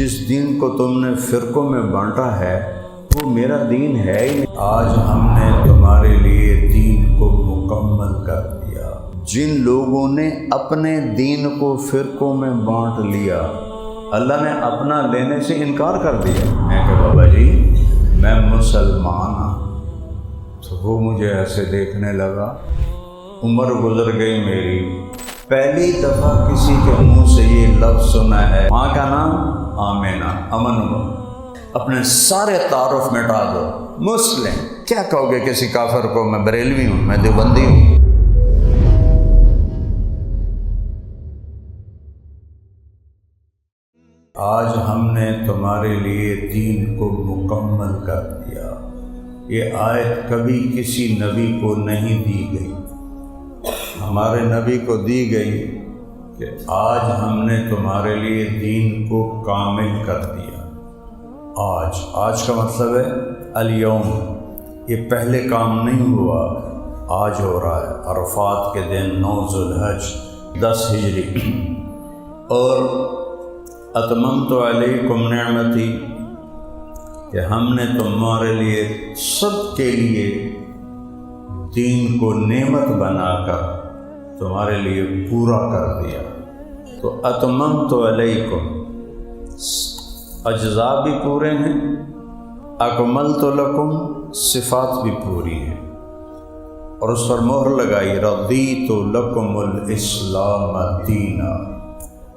جس دین کو تم نے فرقوں میں بانٹا ہے وہ میرا دین ہے ہی نہیں۔ آج ہم نے تمہارے لیے دین کو مکمل کر دیا۔ جن لوگوں نے اپنے دین کو فرقوں میں بانٹ لیا، اللہ نے اپنا لینے سے انکار کر دیا۔ میں کہ بابا جی میں مسلمان ہوں، تو وہ مجھے ایسے دیکھنے لگا۔ عمر گزر گئی میری، پہلی دفعہ کسی کے منہ سے یہ لفظ سنا ہے۔ ماں کا نام آمینہ، امن اپنے سارے تعارف مٹا دو، مسلم۔ کیا کہو گے کسی کافر کو؟ میں بریلوی ہوں، میں دیوبندی ہوں۔ آج ہم نے تمہارے لیے دین کو مکمل کر دیا۔ یہ آیت کبھی کسی نبی کو نہیں دی گئی، ہمارے نبی کو دی گئی کہ آج ہم نے تمہارے لیے دین کو کامل کر دیا۔ آج کا مطلب ہے الیوم، یہ پہلے کام نہیں ہوا، آج ہو رہا ہے۔ عرفات کے دن 9 ذوالحج 10 ہجری۔ اور اتممت علیکم نعمتی، کہ ہم نے تمہارے لیے سب کے لیے دین کو نعمت بنا کر تمہارے لیے پورا کر دیا۔ تو اتممت علیکم، اجزاء بھی پورے ہیں، اکملت لکم صفات بھی پوری ہیں، اور اس پر مہر لگائی رضیت لکم الاسلام دینا،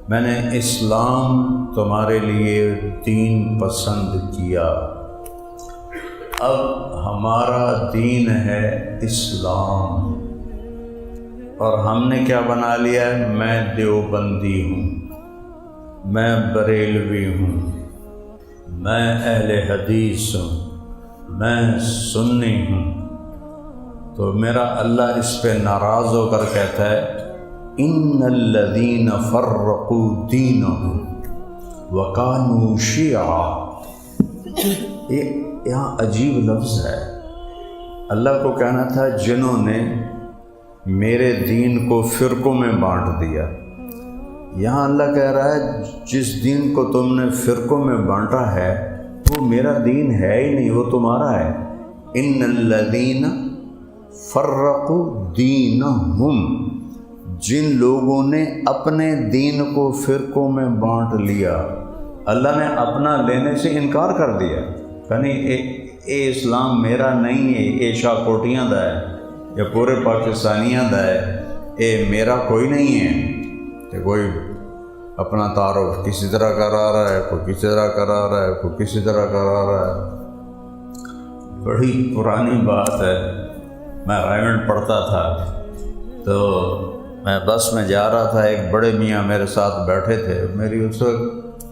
میں نے اسلام تمہارے لیے دین پسند کیا۔ اب ہمارا دین ہے اسلام، اور ہم نے کیا بنا لیا ہے؟ میں دیوبندی ہوں، میں بریلوی ہوں، میں اہل حدیث ہوں، میں سنی ہوں۔ تو میرا اللہ اس پہ ناراض ہو کر کہتا ہے ان الذین فرقوا دینہم وکانوا شیعا۔ یہاں عجیب لفظ ہے، اللہ کو کہنا تھا جنہوں نے میرے دین کو فرقوں میں بانٹ دیا۔ یہاں اللہ کہہ رہا ہے جس دین کو تم نے فرقوں میں بانٹا ہے وہ میرا دین ہے ہی نہیں، وہ تمہارا ہے۔ ان الذین فرقوا دینہم، جن لوگوں نے اپنے دین کو فرقوں میں بانٹ لیا، اللہ نے اپنا لینے سے انکار کر دیا۔ یعنی اے اسلام میرا نہیں ہے، اے شاہ کوٹیاں دا ہے یا پورے پاکستانیاں دا ہے، اے میرا کوئی نہیں ہے۔ کہ کوئی اپنا تعارف کسی طرح کرا رہا ہے، کوئی کسی طرح کرا رہا ہے، کوئی کسی طرح کرا رہا ہے۔ بڑی پرانی بات ہے، میں رائمنڈ پڑھتا تھا تو میں بس میں جا رہا تھا، ایک بڑے میاں میرے ساتھ بیٹھے تھے، میری اس وقت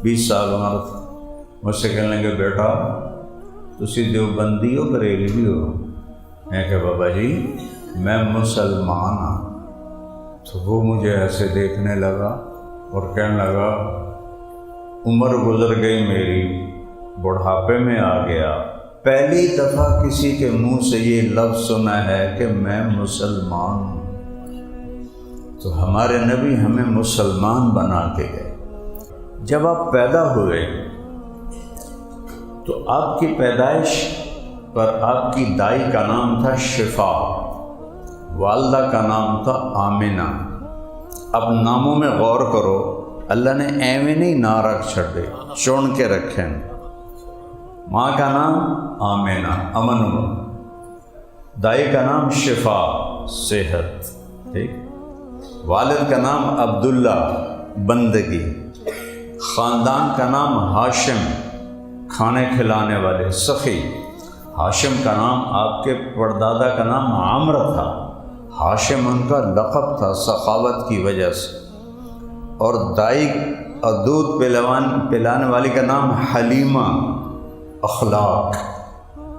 20 سال عمر تھی۔ مجھ سے کہنے لگے بیٹا تسی دیوبندی ہو بریلوی ہو؟ میں کہ بابا جی میں مسلمان ہوں۔ تو وہ مجھے ایسے دیکھنے لگا اور کہنے لگا عمر گزر گئی میری، بڑھاپے میں آ گیا، پہلی دفعہ کسی کے منہ سے یہ لفظ سنا ہے کہ میں مسلمان ہوں۔ تو ہمارے نبی ہمیں مسلمان بنا کے گئے۔ جب آپ پیدا ہوئے تو آپ کی پیدائش پر آپ کی دائی کا نام تھا شفا، والدہ کا نام تھا آمینہ۔ اب ناموں میں غور کرو، اللہ نے ایویں نہیں نا رکھ چھڑے، چون کے رکھے۔ ماں کا نام آمینہ، امن، دائی کا نام شفا، صحت، ٹھیک، والد کا نام عبداللہ، بندگی، خاندان کا نام ہاشم، کھانے کھلانے والے، سخی۔ ہاشم کا نام آپ کے پردادا کا نام عمرو تھا، ہاشم ان کا لقب تھا سخاوت کی وجہ سے۔ اور دائی اور دودھ پلانے والی کا نام حلیمہ، اخلاق۔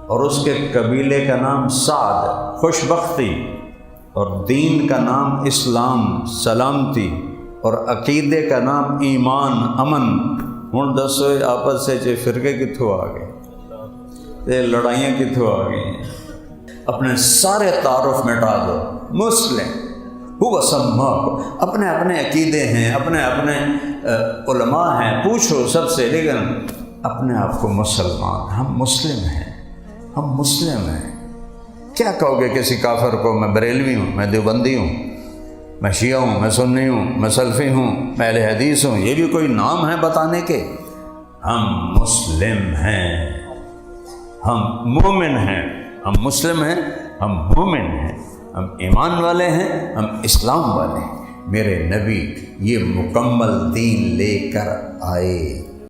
اور اس کے قبیلے کا نام سعد، خوش بختی۔ اور دین کا نام اسلام، سلامتی۔ اور عقیدے کا نام ایمان، امن۔ ہوں دسو آپس سے فرقے کتوں آ گئے، یہ لڑائیاں کتوں آ گئی ہیں؟ اپنے سارے تعارف مٹا دو، مسلم ہو سماکم، اپنے اپنے عقیدے ہیں، اپنے اپنے علماء ہیں، پوچھو سب سے، لیکن اپنے آپ کو مسلمان، ہم مسلم ہیں، ہم مسلم ہیں۔ کیا کہو گے کسی کافر کو میں بریلوی ہوں، میں دیوبندی ہوں، میں شیعہ ہوں، میں سنی ہوں، میں سلفی ہوں، میں اہل حدیث ہوں؟ یہ بھی کوئی نام ہے بتانے کے؟ ہم مسلم ہیں، ہم مومن ہیں، ہم مسلم ہیں، ہم مومن ہیں، ہم ایمان والے ہیں، ہم اسلام والے ہیں۔ میرے نبی یہ مکمل دین لے کر آئے۔